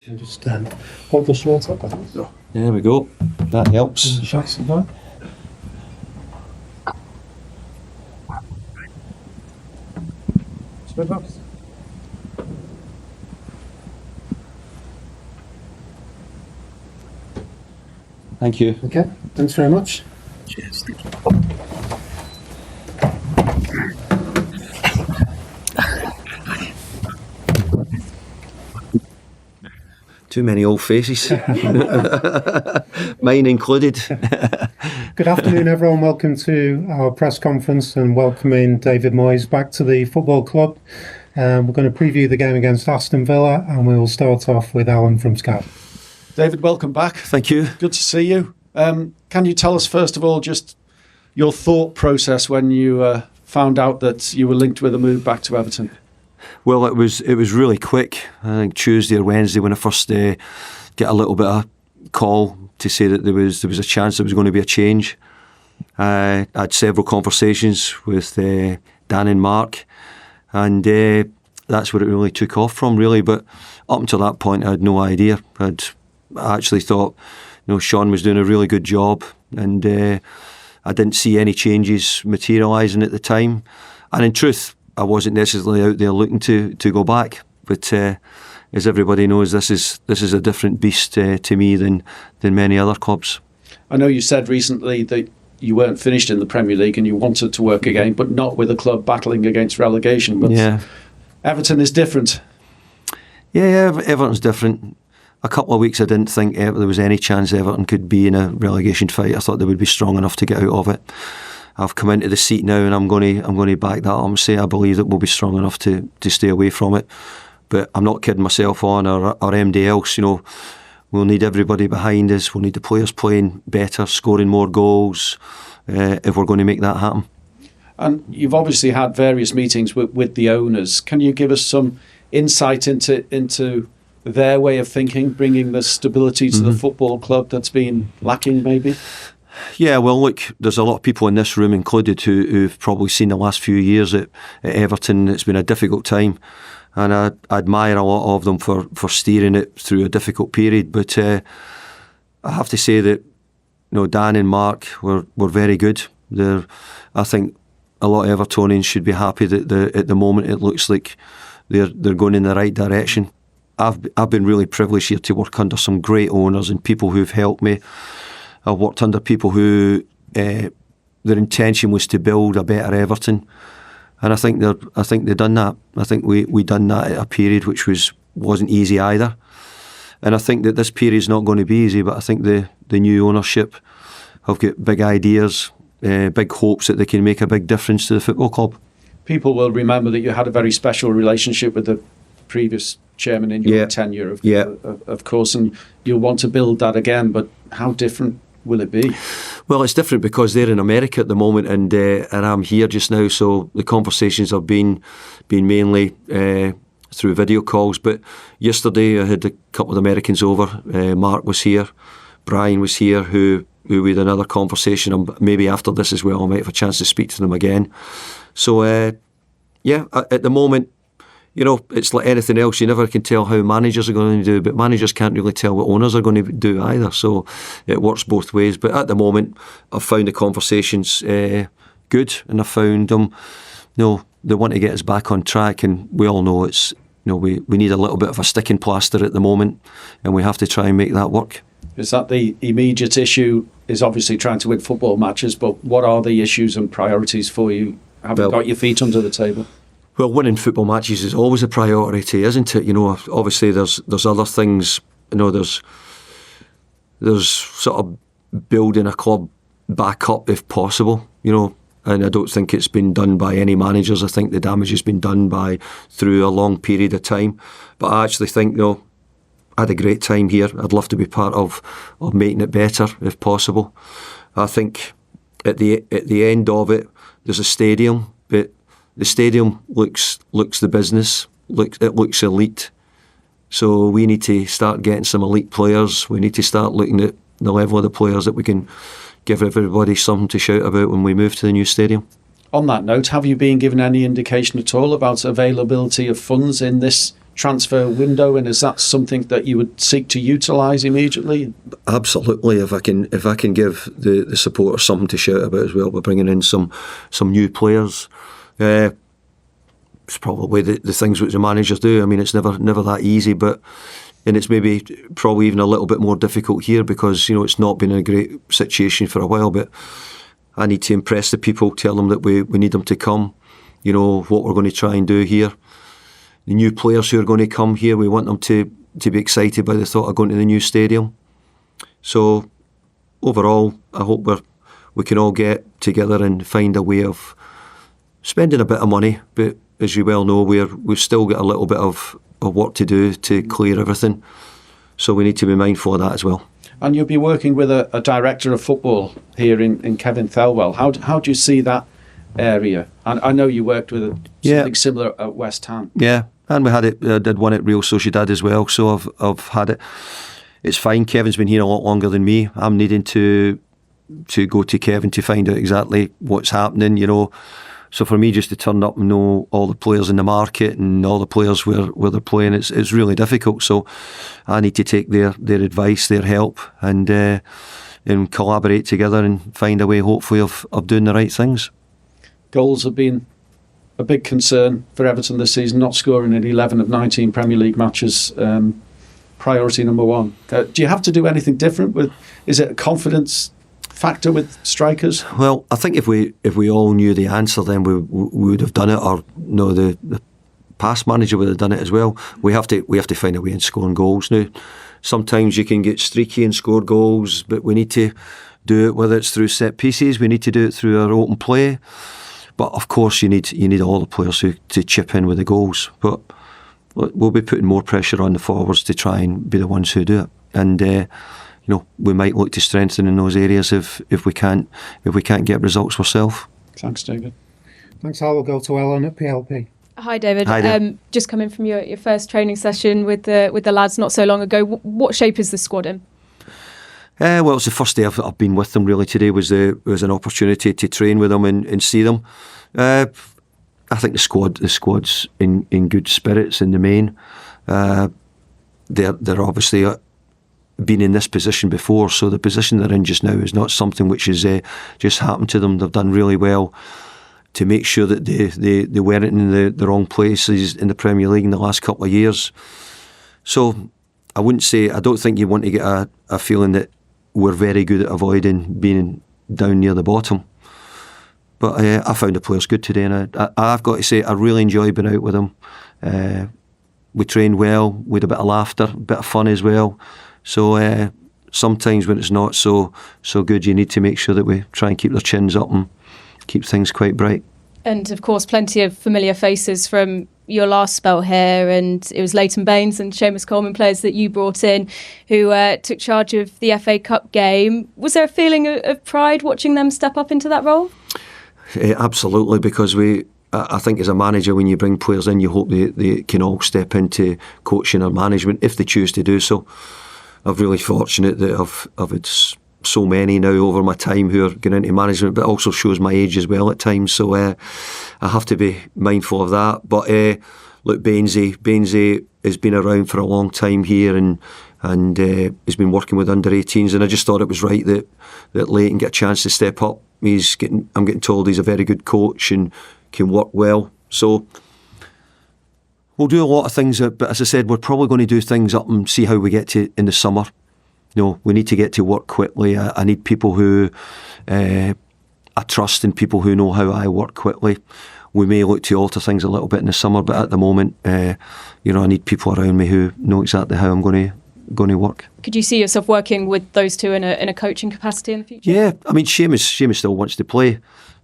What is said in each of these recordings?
And just hold the shorts up. There we go. That helps. Shots again. Thank you. Okay, thanks very much. Cheers. Too many old faces. Mine included. Good afternoon, everyone. Welcome to our press conference and welcoming David Moyes back to the football club. We're going to preview the game against Aston Villa, and we will start off with Alan from Sky. David, welcome back. Thank you. Good to see you. Can you tell us, first of all, just your thought process when you found out that you were linked with a move back to Everton? Well, it was really quick. I think Tuesday or Wednesday when I first get a little bit of call to say that there was a chance there was going to be a change. I had several conversations with Dan and Mark, and that's where it really took off from, really. But up until that point, I had no idea. I actually thought, Sean was doing a really good job, and I didn't see any changes materialising at the time. And in truth, I wasn't necessarily out there looking to go back, but as everybody knows, this is a different beast to me than many other clubs. I know you said recently that you weren't finished in the Premier League and you wanted to work again, but not with a club battling against relegation. But yeah. Everton is different. Yeah, Everton's different. A couple of weeks I didn't think there was any chance Everton could be in a relegation fight. I thought they would be strong enough to get out of it. I've come into the seat now, and I'm going to back that up and say I believe that we'll be strong enough to stay away from it. But I'm not kidding myself on or MD else. We'll need everybody behind us. We'll need the players playing better, scoring more goals if we're going to make that happen. And you've obviously had various meetings with the owners. Can you give us some insight into their way of thinking, bringing the stability to the football club that's been lacking, maybe? Yeah, well, look, there's a lot of people in this room included who've probably seen the last few years at Everton. It's been a difficult time, and I admire a lot of them for steering it through a difficult period. But I have to say that Dan and Mark were very good. I think a lot of Evertonians should be happy that at the moment it looks like they're going in the right direction. I've been really privileged here to work under some great owners and people who've helped me. I've worked under people who their intention was to build a better Everton, and I think they've done that. I think we done that at a period which wasn't easy either, and I think that this period's not going to be easy. But I think the new ownership have got big ideas, big hopes that they can make a big difference to the football club. People will remember that you had a very special relationship with the previous chairman in your tenure, of course, and you'll want to build that again. But how different will it be? Well, it's different because they're in America at the moment, and I'm here just now. So the conversations have been mainly through video calls. But yesterday I had a couple of Americans over. Mark was here, Brian was here, who we had another conversation. And maybe after this as well, I might have a chance to speak to them again. So at the moment, it's like anything else. You never can tell how managers are going to do, but managers can't really tell what owners are going to do either. So it works both ways. But at the moment, I've found the conversations good, and I've found them, they want to get us back on track. And we all know it's, we need a little bit of a sticking plaster at the moment, and we have to try and make that work. Is that the immediate issue? Is obviously trying to win football matches, but what are the issues and priorities for you? Having got your feet under the table? Well, winning football matches is always a priority, isn't it? Obviously there's other things. There's sort of building a club back up if possible. And I don't think it's been done by any managers. I think the damage has been done through a long period of time. But I actually think, I had a great time here. I'd love to be part of making it better if possible. I think at the end of it, there's a stadium, but the stadium looks the business. It looks elite. So we need to start getting some elite players. We need to start looking at the level of the players that we can give everybody something to shout about when we move to the new stadium. On that note, have you been given any indication at all about availability of funds in this transfer window, and is that something that you would seek to utilise immediately? Absolutely. If I can give the supporters something to shout about as well by bringing in some new players, it's probably the things which the managers do. I mean, it's never that easy, and it's maybe probably even a little bit more difficult here because it's not been a great situation for a while. But I need to impress the people, tell them that we need them to come. What we're going to try and do here. The new players who are going to come here, we want them to be excited by the thought of going to the new stadium. So overall, I hope we can all get together and find a way of spending a bit of money. But as you well know, we've still got a little bit of work to do to clear everything. So we need to be mindful of that as well. And you'll be working with a director of football here in Kevin Thelwell. How do you see that area? And I know you worked with something similar at West Ham. Yeah, and we had it. I did one at Real Sociedad as well. So I've had it. It's fine. Kevin's been here a lot longer than me. I'm needing to go to Kevin to find out exactly what's happening. So for me, just to turn up and know all the players in the market and all the players where they're playing, it's really difficult. So I need to take their advice, their help, and collaborate together and find a way, hopefully, of doing the right things. Goals have been a big concern for Everton this season, not scoring in 11 of 19 Premier League matches. Priority number one. Do you have to do anything different? Is it a confidence factor with strikers? Well, I think if we all knew the answer, then we would have done it, or the past manager would have done it as well. We have to find a way in scoring goals now. Sometimes you can get streaky and score goals, but we need to do it, whether it's through set pieces, we need to do it through our open play. But of course, you need all the players to chip in with the goals. But we'll be putting more pressure on the forwards to try and be the ones who do it. And we might look to strengthen in those areas if we can't get results ourselves. Thanks, David. Thanks. I will go to Ellen at PLP. Hi, David. Hi there. Just coming from your first training session with the lads not so long ago. What shape is the squad in? Well, it's the first day I've been with them. Really, today was an opportunity to train with them and see them. I think the squad's in good spirits in the main. They're obviously been in this position before, so the position they're in just now is not something which has just happened to them. They've done really well to make sure that they weren't in the wrong places in the Premier League in the last couple of years. So I don't think you want to get a feeling that we're very good at avoiding being down near the bottom. But I found the players good today, and I've got to say I really enjoyed being out with them. We trained well, we had a bit of laughter, a bit of fun as well. So sometimes when it's not so good, you need to make sure that we try and keep their chins up and keep things quite bright. And of course, plenty of familiar faces from your last spell here, and it was Leighton Baines and Baines Coleman, players that you brought in who took charge of the FA Cup game. Was there a feeling of pride watching them step up into that role? Absolutely, because I think as a manager, when you bring players in, you hope they can all step into coaching or management if they choose to do so. I'm really fortunate that I've had so many now over my time who are getting into management, but also shows my age as well at times. So I have to be mindful of that. But look, Bainesy has been around for a long time here and has been working with under-18s, and I just thought it was right that Leighton get a chance to step up. I'm getting told he's a very good coach and can work well. So we'll do a lot of things, but as I said, we're probably going to do things up and see how we get to in the summer. We need to get to work quickly. I need people who I trust and people who know how I work quickly. We may look to alter things a little bit in the summer, but at the moment, I need people around me who know exactly how I'm going to work. Could you see yourself working with those two in a coaching capacity in the future? Yeah, I mean, Seamus still wants to play,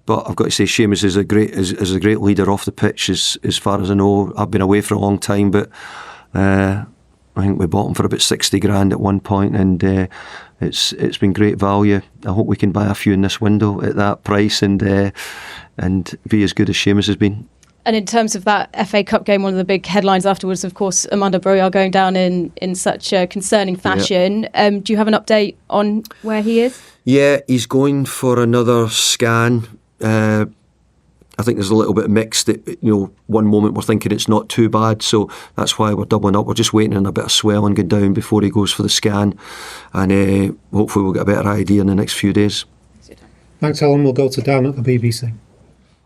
but I've got to say Seamus is a great leader off the pitch as far as I know. I've been away for a long time, but I think we bought him for about 60 grand at one point, and it's been great value. I hope we can buy a few in this window at that price and be as good as Seamus has been. And in terms of that FA Cup game, one of the big headlines afterwards, of course, Amanda Broja going down in such a concerning fashion. Yeah. Do you have an update on where he is? Yeah, he's going for another scan. I think there's a little bit mixed. One moment we're thinking it's not too bad, so that's why we're doubling up. We're just waiting on a bit of swelling going down before he goes for the scan, and hopefully we'll get a better idea in the next few days. Thanks, Alan. We'll go to Dan at the BBC.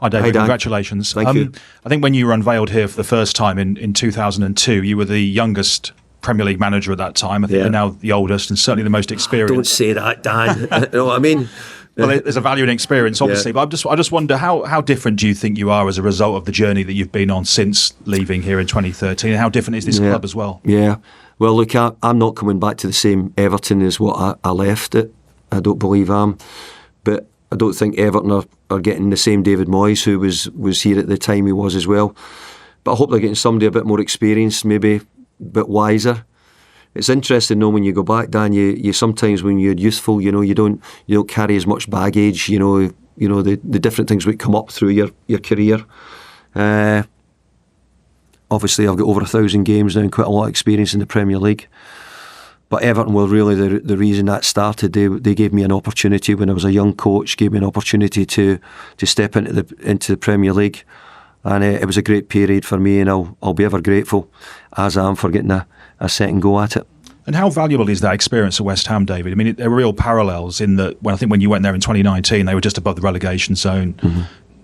Hi, David. Hi, Dan. Congratulations. Thank you. I think when you were unveiled here for the first time in 2002, you were the youngest Premier League manager at that time. I think you're now the oldest and certainly the most experienced. Don't say that, Dan. You know what I mean? Well, there's a value in experience, obviously, but I just wonder how different do you think you are as a result of the journey that you've been on since leaving here in 2013, and how different is this club as well? Yeah. Well, look, I'm not coming back to the same Everton as what I left it. I don't believe I am. But I don't think Everton are getting the same David Moyes, who was here at the time he was as well. But I hope they're getting somebody a bit more experienced, maybe a bit wiser. It's interesting, though, when you go back, Dan, you sometimes when you're youthful, you don't carry as much baggage, the different things that come up through your career. Obviously, I've got over 1,000 games now and quite a lot of experience in the Premier League. But Everton were really the reason that started. They gave me an opportunity when I was a young coach, gave me an opportunity to step into the Premier League. And it was a great period for me, and I'll be ever grateful, as I am, for getting a second go at it. And how valuable is that experience at West Ham, David? I mean, there are real parallels in that when you went there in 2019, they were just above the relegation zone,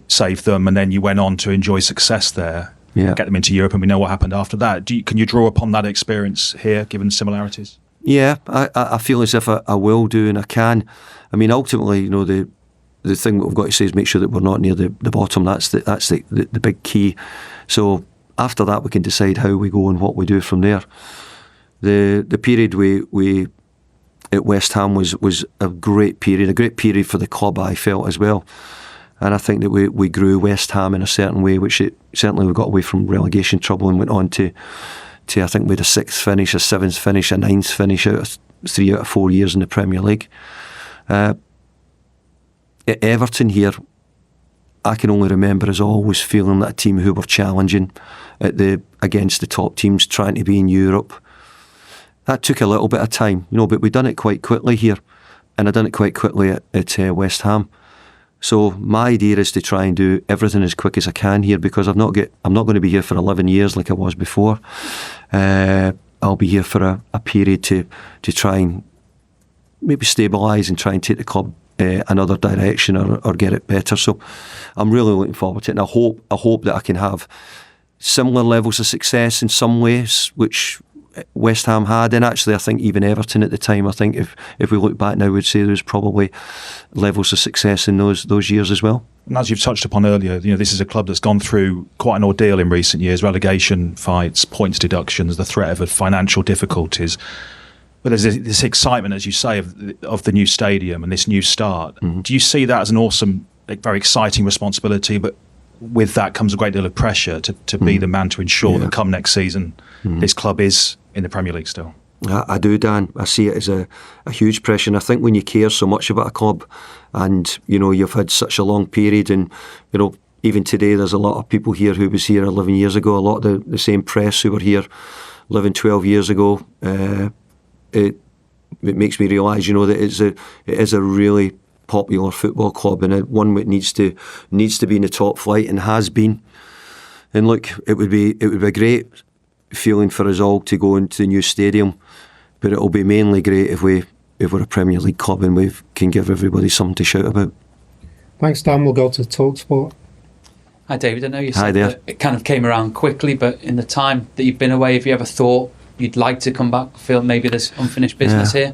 saved them, and then you went on to enjoy success there, get them into Europe, and we know what happened after that. Can you draw upon that experience here, given similarities? Yeah, I feel as if I will do, and I can. I mean, ultimately, the thing that we've got to say is make sure that we're not near the bottom. That's the big key. So after that, we can decide how we go and what we do from there. The period we at West Ham was a great period for the club, I felt, as well. And I think that we grew West Ham in a certain way, which certainly we got away from relegation trouble and went on to I think we had a 6th finish, a 7th finish, a 9th finish out of 3 out of 4 years in the Premier League. At Everton here, I can only remember as always feeling that a team who were challenging against the top teams, trying to be in Europe. That took a little bit of time, but we done it quite quickly here, and I done it quite quickly at West Ham. So my idea is to try and do everything as quick as I can here, because I'm not going to be here for 11 years like I was before. I'll be here for a period to try and maybe stabilise and try and take the club another direction or get it better. So I'm really looking forward to it, and I hope that I can have similar levels of success in some ways, which West Ham had, and actually I think even Everton at the time, I think if we look back now, we'd say there was probably levels of success in those years as well. And as you've touched upon earlier, this is a club that's gone through quite an ordeal in recent years: relegation fights, points deductions, the threat of financial difficulties. But there's this excitement, as you say, of the new stadium and this new start. Mm-hmm. Do you see that as an awesome, very exciting responsibility? But with that comes a great deal of pressure to be the man to ensure that come next season, this club is in the Premier League still. I do, Dan. I see it as a huge pressure, and I think when you care so much about a club, and you've had such a long period, and even today there's a lot of people here who was here 11 years ago, a lot of the same press who were here 11, 12 years ago. It makes me realise, that it is a really popular football club, and one that needs to be in the top flight, and has been. And look, it would be a great feeling for us all to go into the new stadium, but it'll be mainly great if we're a Premier League club and we can give everybody something to shout about. Thanks, Dan. We'll go to TalkSport. Hi, David. I know you said that it kind of came around quickly, but in the time that you've been away, have you ever thought you'd like to come back? Feel maybe there's unfinished business here?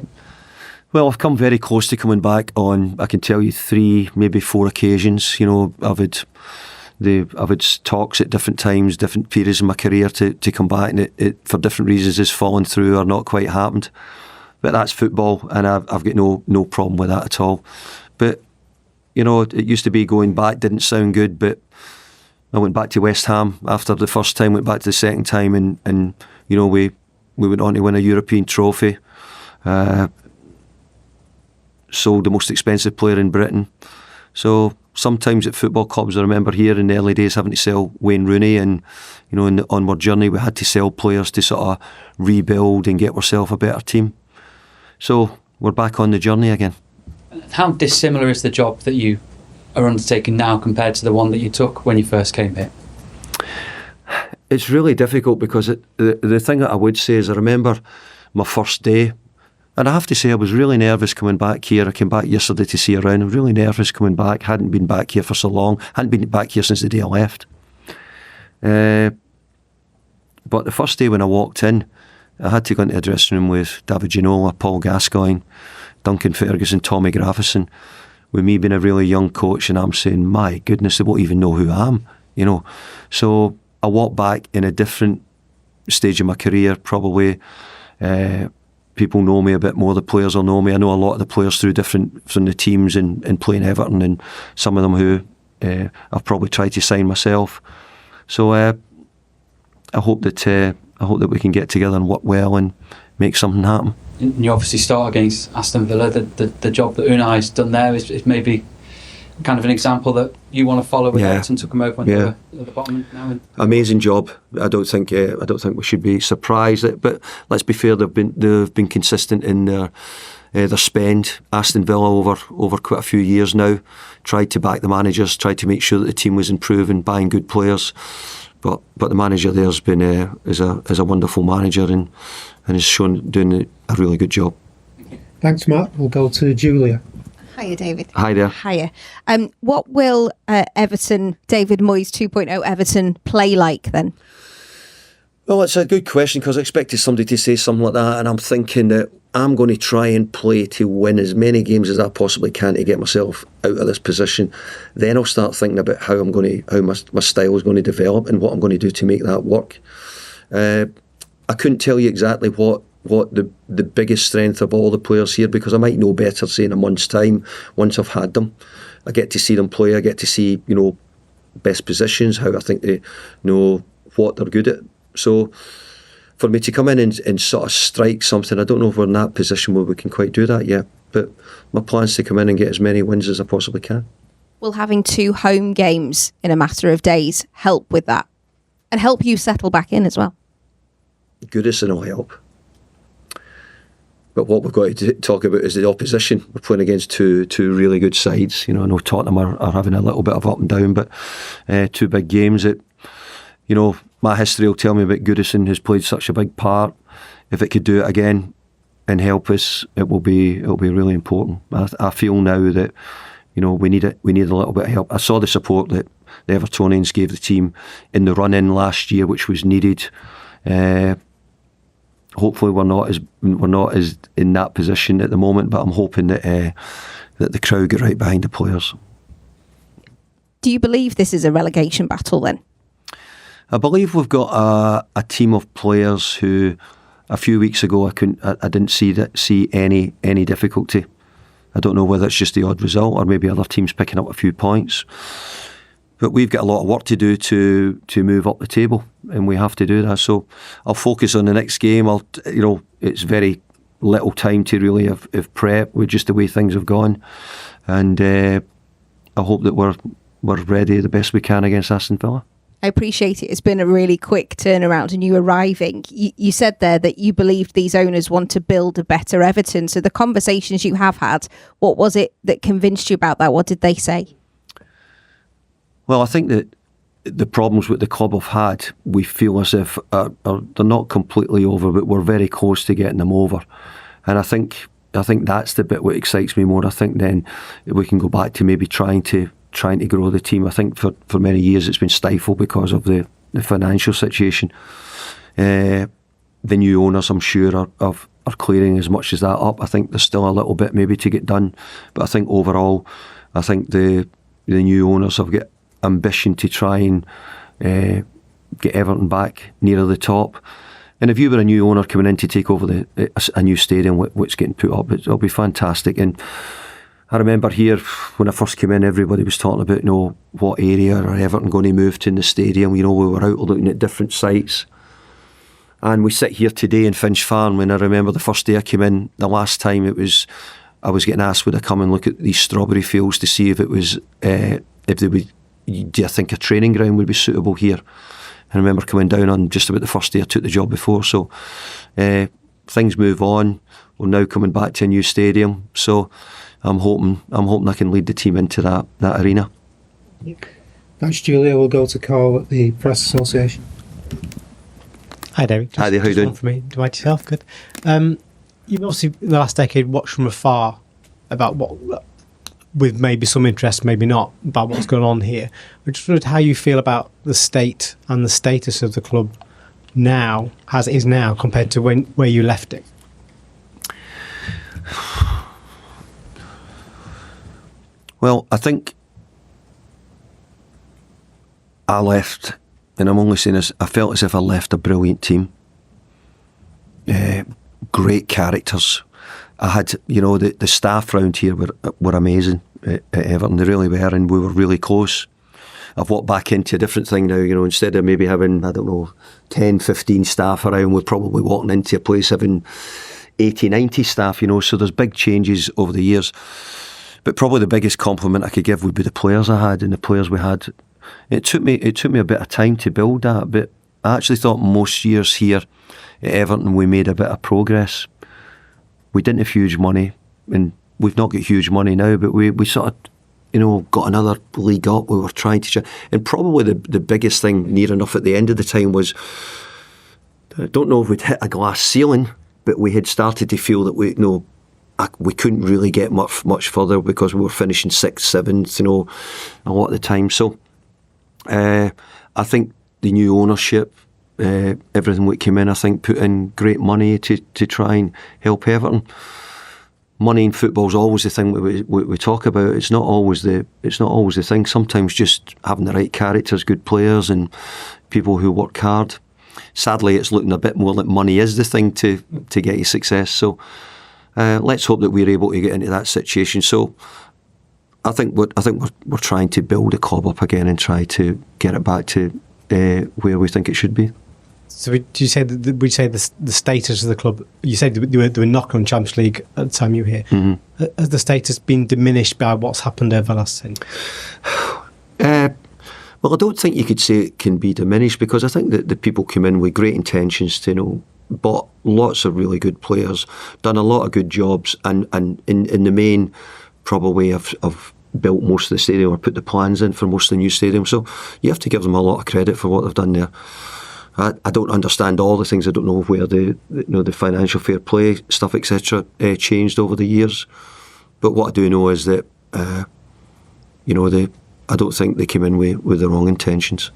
Well, I've come very close to coming back on, I can tell you, 3, maybe 4 occasions. I've had talks at different times, different periods in my career to come back, and it for different reasons has fallen through or not quite happened. But that's football, and I've got no problem with that at all. But it used to be going back didn't sound good, but I went back to West Ham after the first time, went back to the second time, and we went on to win a European trophy. Sold the most expensive player in Britain. So sometimes at football clubs, I remember here in the early days having to sell Wayne Rooney, and in the onward journey we had to sell players to sort of rebuild and get ourselves a better team. So we're back on the journey again. How dissimilar is the job that you are undertaking now compared to the one that you took when you first came here? It's really difficult because the thing that I would say is I remember my first day, and I have to say I was really nervous coming back here. I came back yesterday to see around. I was really nervous coming back. Hadn't been back here for so long. Hadn't been back here since the day I left. But the first day when I walked in, I had to go into the dressing room with David Ginola, Paul Gascoigne, Duncan Ferguson, Tommy Graffison, with me being a really young coach, and I'm saying, my goodness, they won't even know who I am, you know. So I walked back in a different stage of my career, probably. People know me a bit more, the players will know me. I know a lot of the players from the teams in playing Everton, and some of them who I've probably tried to sign myself. So I hope that we can get together and work well and make something happen. And you obviously start against Aston Villa. The job that Unai's done there is maybe kind of an example that you want to follow with Everton. Took them over at the bottom now. Amazing job. I don't think we should be surprised. But let's be fair, they've been consistent in their spend. Aston Villa over quite a few years now tried to back the managers, tried to make sure that the team was improving, buying good players. But the manager there's been is a wonderful manager and has shown doing a really good job. Thanks, Matt. We'll go to Julia. Hiya, David. Hi there. Hiya. What will Everton, David Moyes 2.0 Everton play like then? Well, it's a good question because I expected somebody to say something like that, and I'm thinking that I'm going to try and play to win as many games as I possibly can to get myself out of this position. Then I'll start thinking about how my style is going to develop and what I'm going to do to make that work. I couldn't tell you exactly what the biggest strength of all the players here, because I might know better, say, in a month's time once I've had them. I get to see them play. I get to see, best positions, how I think they know what they're good at. So for me to come in and sort of strike something, I don't know if we're in that position where we can quite do that yet. But my plan is to come in and get as many wins as I possibly can. Will having 2 home games in a matter of days help with that and help you settle back in as well? Goodison will help. But what we've got to talk about is the opposition. We're playing against two really good sides. I know Tottenham are having a little bit of up and down, but 2 big games that, my history will tell me about Goodison, who's played such a big part. If it could do it again and help us, it'll be really important. I feel now that we need a little bit of help. I saw the support that the Evertonians gave the team in the run-in last year, which was needed. Hopefully we're not as in that position at the moment, but I'm hoping that the crowd get right behind the players. Do you believe this is a relegation battle then? I believe we've got a team of players who a few weeks ago I didn't see any difficulty. I don't know whether it's just the odd result or maybe other teams picking up a few points. But we've got a lot of work to do to move up the table, and we have to do that. So I'll focus on the next game. It's very little time to really have prep with just the way things have gone, and I hope that we're ready the best we can against Aston Villa. I appreciate it. It's been a really quick turnaround and you arriving. You said there that you believed these owners want to build a better Everton. So the conversations you have had, what was it that convinced you about that? What did they say? Well, I think that the problems with the club have had, we feel as if they're not completely over, but we're very close to getting them over. And I think that's the bit what excites me more. I think then we can go back to maybe trying to grow the team. I think for many years it's been stifled because of the financial situation. The new owners, I'm sure, are clearing as much as that up. I think there's still a little bit maybe to get done, but I think overall, I think the new owners have got ambition to try and get Everton back nearer the top. And if you were a new owner coming in to take over a new stadium, what's getting put up, it'll be fantastic. And I remember here when I first came in, everybody was talking about what area are Everton going to move to in the stadium. We were out looking at different sites. And we sit here today in Finch Farm, and I remember the first day I came in, the last time I was getting asked would I come and look at these strawberry fields to see if it was if they would. Do I think a training ground would be suitable here? I remember coming down on just about the first day I took the job before. So things move on. We're now coming back to a new stadium, so I'm hoping I can lead the team into that arena. Thanks, Julia. We'll go to Carl at the Press Association. Hi, David. Hi there, how you doing? One for me. Do I yourself? Good. You've obviously, in the last decade, watched from afar about what, with maybe some interest, maybe not, about what's going on here. I just wondered how you feel about the state and the status of the club now, as it is now, compared to where you left it. Well, I think I left, and I'm only saying this, I felt as if I left a brilliant team. Great characters. I had, the staff round here were amazing at Everton. They really were, and we were really close. I've walked back into a different thing now, instead of maybe having, 10, 15 staff around, we're probably walking into a place having 80, 90 staff, so there's big changes over the years. But probably the biggest compliment I could give would be the players I had and the players we had. It took me a bit of time to build that, but I actually thought most years here at Everton we made a bit of progress. We didn't have huge money, and we've not got huge money now, but we sort of, got another league up. We were trying to, and probably the biggest thing near enough at the end of the time was, I don't know if we'd hit a glass ceiling, but we had started to feel that we couldn't really get much further because we were finishing 6th, 7th, a lot of the time. So I think the new ownership, everything that came in, I think put in great money to try and help Everton. Money in football is always the thing we talk about. It's not always the thing. Sometimes just having the right characters, good players, and people who work hard. Sadly, it's looking a bit more like money is the thing to get you success. So let's hope that we're able to get into that situation. So I think we're trying to build a club up again and try to get it back to where we think it should be. So would you say the status of the club? You said they were knocking on Champions League at the time you were here. Mm-hmm. Has the status been diminished by what's happened over the last century? Well, I don't think you could say it can be diminished, because I think that the people come in with great intentions to bought lots of really good players, done a lot of good jobs, and in the main probably have built most of the stadium or put the plans in for most of the new stadium. So you have to give them a lot of credit for what they've done there. I don't understand all the things. I don't know where the financial fair play stuff, etc., changed over the years. But what I do know is that I don't think they came in with the wrong intentions.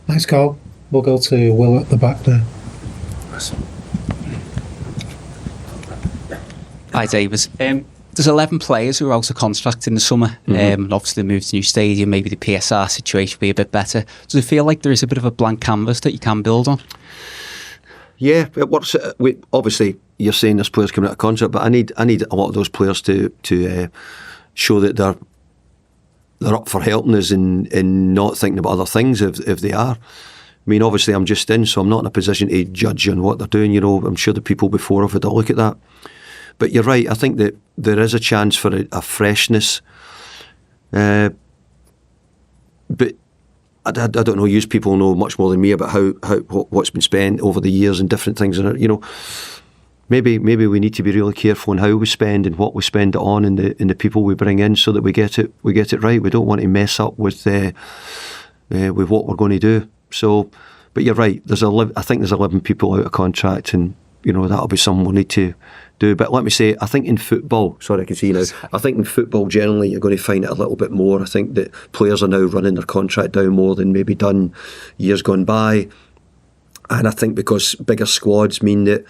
Thanks, Carl. We'll go to Will at the back there. Hi, David. There's 11 players who are out of contract in the summer. And obviously, they moved to a new stadium. Maybe the PSR situation will be a bit better. Does it feel like there is a bit of a blank canvas that you can build on? Yeah, it works. Obviously, you're saying there's players coming out of contract, but I need a lot of those players to show that they're up for helping us and not thinking about other things if they are. I mean, obviously, I'm just in, so I'm not in a position to judge on what they're doing. I'm sure the people before have had a look at that. But you're right. I think that there is a chance for a freshness. But I don't know. You people know much more than me about what's been spent over the years and different things. And maybe we need to be really careful on how we spend and what we spend it on, and the people we bring in, so that we get it right. We don't want to mess up with what we're going to do. So, but you're right. I think there's 11 people out of contract, and that'll be something we'll need to do. But let me say, I think in football, sorry, I can see you now. I think in football generally, you're going to find it a little bit more. I think that players are now running their contract down more than maybe done years gone by, and I think because bigger squads mean that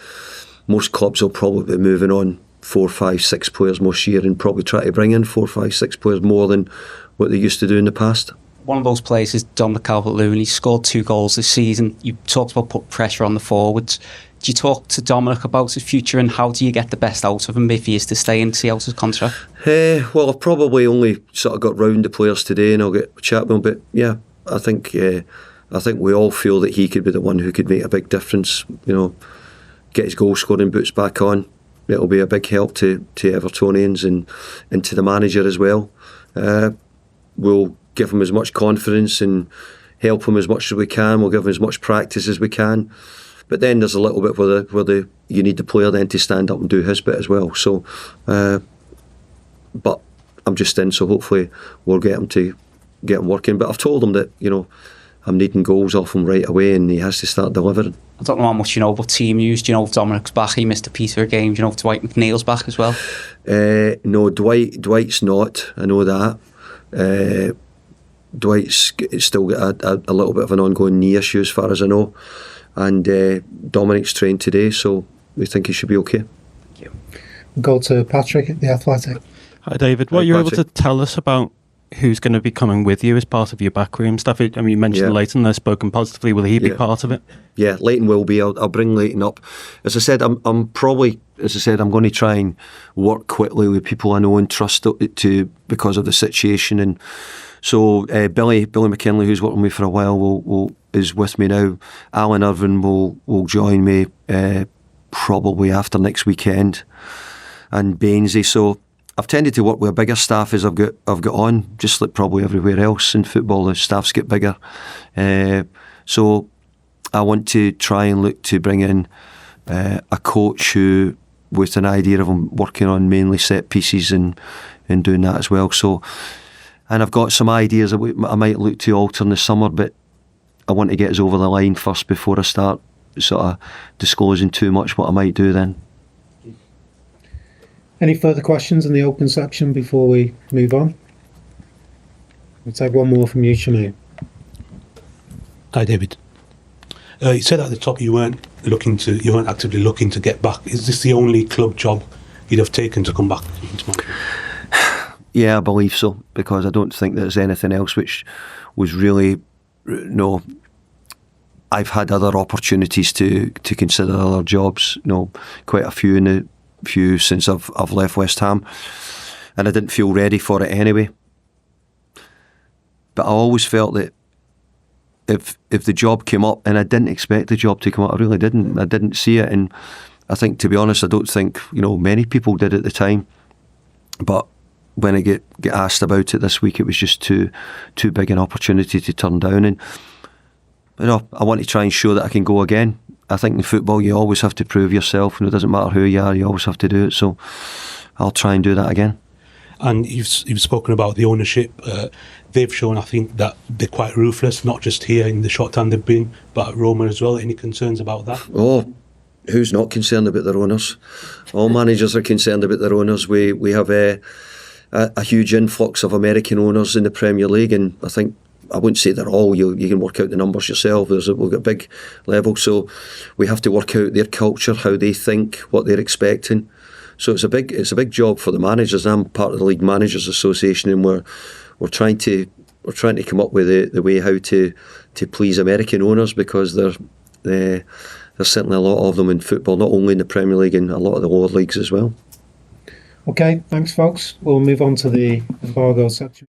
most clubs will probably be moving on 4, 5, 6 players most year, and probably try to bring in 4, 5, 6 players more than what they used to do in the past. One of those players is Dominic Calvert-Lewin. He scored 2 goals this season. You talked about put pressure on the forwards. Do you talk to Dominic about his future, and how do you get the best out of him if he is to stay and see out his contract? Well, I've probably only sort of got round the players today, and I'll get a chat with him. But yeah, I think we all feel that he could be the one who could make a big difference. Get his goal scoring boots back on. It'll be a big help to Evertonians and to the manager as well. We'll give him as much confidence and help him as much as we can. We'll give him as much practice as we can. But then there's a little bit where you need the player then to stand up and do his bit as well. So, but I'm just in, so hopefully we'll get him working. But I've told him that, I'm needing goals off him right away, and he has to start delivering. I don't know how much you know about team use. Do you know if Dominic's back? He missed a Peter game. Do you know if Dwight McNeil's back as well? No, Dwight's not. I know that. Dwight's still got a little bit of an ongoing knee issue as far as I know. And Dominic's trained today, so we think he should be okay. Thank you. We'll go to Patrick at The Athletic. Hi David, what are you able to tell us about who's going to be coming with you as part of your backroom staff? I mean, you mentioned Leighton there, spoken positively. Will he be part of it? Yeah, Leighton will be. I'll bring Leighton up. As I said, I'm probably, I'm going to try and work quickly with people I know and trust because of the situation. And so Billy McKinley, who's worked with me for a while, is with me now. Alan Irvin will join me probably after next weekend, and Bainesy. So I've tended to work with a bigger staff as I've got on, just like probably everywhere else in football. The staffs get bigger, so I want to try and look to bring in a coach who, with an idea of him working on mainly set pieces and doing that as well. So, and I've got some ideas that I might look to alter in the summer, but I want to get us over the line first before I start sort of disclosing too much what I might do then. Any further questions in the open section before we move on? We'll take one more from you, Shami. Hi, David. You said at the top you weren't actively looking to get back. Is this the only club job you'd have taken to come back into management? Yeah, I believe so, because I don't think there's anything else which was really... No, I've had other opportunities to consider other jobs. Quite a few since I've left West Ham, and I didn't feel ready for it anyway. But I always felt that if the job came up, and I didn't expect the job to come up, I really didn't. I didn't see it, and I think, to be honest, I don't think many people did at the time. But when I get asked about it this week, it was just too big an opportunity to turn down. And I want to try and show that I can go again. I think in football you always have to prove yourself, and it doesn't matter who you are, you always have to do it. So I'll try and do that again. And you've spoken about the ownership. They've shown, I think, that they're quite ruthless, not just here in the short time they've been, but at Roma as well. Any concerns about that? Oh, who's not concerned about their owners? All managers are concerned about their owners. We have a huge influx of American owners in the Premier League, and I think, I wouldn't say they're all, you can work out the numbers yourself. We've got a big level, so we have to work out their culture, how they think, what they're expecting. So it's a big job for the managers. I'm part of the League Managers Association, and we're trying to come up with the way how to please American owners, because there's certainly a lot of them in football, not only in the Premier League, and a lot of the lower leagues as well. Okay, thanks folks. We'll move on to the embargo section.